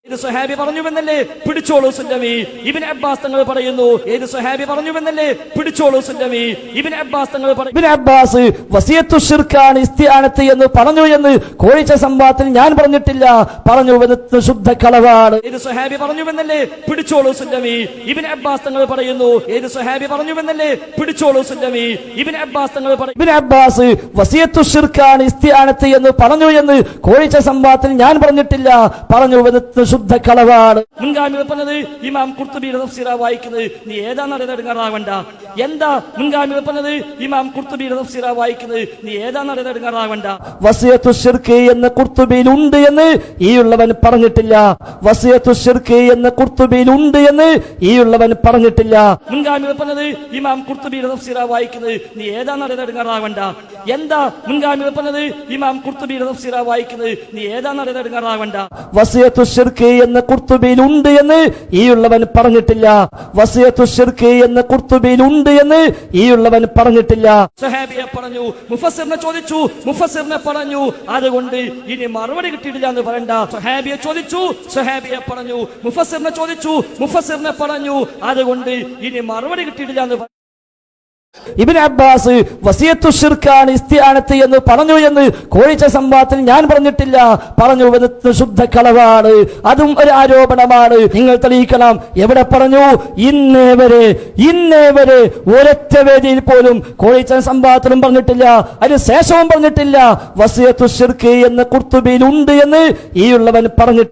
ഏത് സ്വഹാബി പറഞ്ഞുവെന്നല്ലേ പിടിച്ചോളൂ Sullami. Ibn Abbas തങ്ങൾ പറയുന്നു ഏത് സ്വഹാബി പറഞ്ഞുവെന്നല്ലേ പിടിച്ചോളൂ സുല്ലമി. ഇബ്നു അബ്ബാസ് തങ്ങൾ പറയുന്നു ഇബ്നു അബ്ബാസ് വസിയത്തു ശിർക്കാണ് ഇസ്തിആനത്ത് എന്ന് പറഞ്ഞു എന്ന് കോഴിച്ച സംവാദത്തിൽ ഞാൻ പറഞ്ഞിട്ടില്ല, പറഞ്ഞു ശുദ്ധ കളവാണ്. ഏത് സ്വഹാബി പറഞ്ഞുവെന്നല്ലേ പിടിച്ചോളൂ സുല്ലമി. ഇബ്നു അബ്ബാസ് തങ്ങൾ പറയുന്നു ഏത് സ്വഹാബി പറഞ്ഞുവെന്നല്ലേ പിടിച്ചോളൂ സുല്ലമി. ഇബ്നു അബ്ബാസ് തങ്ങൾ പറയുന്നു ഇബ്നു അബ്ബാസ് വസിയത്തു ശിർക്കാണ് ഇസ്തിആനത്ത് എന്ന് പറഞ്ഞു എന്ന് കോഴിച്ച സംവാദത്തിൽ ഞാൻ പറഞ്ഞിട്ടില്ല, പറഞ്ഞു ശുദ്ധ കളവാണ്. മുൻഗാമികൾ പറഞ്ഞത് ഇമാം ഖുർത്തുബിയുടെ തഫ്സീറാ വായിക്കുന്നത്, നീ ഏതാണെന്ന് എടുങ്ങാറാവണ്ട. എന്താ മുൻഗാമികൾ പറഞ്ഞത് ഇമാം ഖുർത്തുബിയുടെ തഫ്സീറാ വായിക്കുന്നത്, നീ ഏതാണെന്ന് എടുങ്ങാറാവണ്ട. വസിയത്തു ശിർക്ക് എന്ന ഖുർത്തുബിയിൽ ഉണ്ട് എന്ന് ഈയുള്ളവൻ പറഞ്ഞിട്ടില്ല. വസിയത്തു ശിർക്ക് എന്ന ഖുർത്തുബിയിൽ ഉണ്ട് എന്ന് ഈയുള്ളവൻ പറഞ്ഞിട്ടില്ല. മുൻഗാമികൾ പറഞ്ഞത് ഇമാം ഖുർത്തുബിയുടെ തഫ്സീറാ വായിക്കുന്നത്, നീ ഏതാണെന്ന് എടുങ്ങാറാവണ്ട. എന്താ മുൻഗാമികൾ പറഞ്ഞത് ഇമാം ഖുർത്തുബിയുടെ തഫ്സീറാ വായിക്കുന്നത്, നീ ഏതാണെന്ന് എടുങ്ങാറാവണ്ട. വസിയത്തു ശിർക്ക് എന്ന ഖുർത്തുബിയിൽ ഉണ്ട് എന്ന് ഈയുള്ളവൻ പറഞ്ഞിട്ടില്ല. വസിയത്തു ശിർക്ക് എന്ന ഖുർത്തുബിയിൽ ഉണ്ട് എന്ന് ഈയുള്ളവൻ പറഞ്ഞിട്ടില്ല. സ്വഹാബിയെ പറഞ്ഞു, മുഫസ്സിറിനെ ചോദിച്ചു, മുഫസ്സിറിനെ പറഞ്ഞു, അതുകൊണ്ട് ഇനി മറുപടി കിട്ടിയിട്ടില്ല എന്ന് പറയണ്ട. സ്വഹാബിയെ ചോദിച്ചു, സ്വഹാബിയെ പറഞ്ഞു, മുഫസ്സിറിനെ ചോദിച്ചു, മുഫസ്സിറിനെ പറഞ്ഞു, അതുകൊണ്ട് ഇനി മറുപടി കിട്ടിയിട്ടില്ല എന്ന് ഇബ്നു അബ്ബാസ് വസിയത്തു ശിർക്കാണ് ഇസ്തിആനത്ത് എന്ന് പറഞ്ഞു എന്ന് കോഴിച്ച സംവാദത്തിൽ ഞാൻ പറഞ്ഞിട്ടില്ല, പറഞ്ഞു ശുദ്ധ കളവാണ്. അതും ഒരു ആരോപണമാണ്. നിങ്ങൾ തെളിയിക്കണം. എവിടെ പറഞ്ഞു? ഇന്നേ വരെ ഒരൊറ്റ വേദിയിൽ പോലും കോഴിച്ച സംവാദത്തിലും പറഞ്ഞിട്ടില്ല, അതിന് ശേഷവും പറഞ്ഞിട്ടില്ല വസിയത്തു ശിർക്ക് എന്ന ഖുർത്തുബിയിൽ ഉണ്ട് എന്ന് ഈയുള്ളവൻ പറഞ്ഞിട്ട്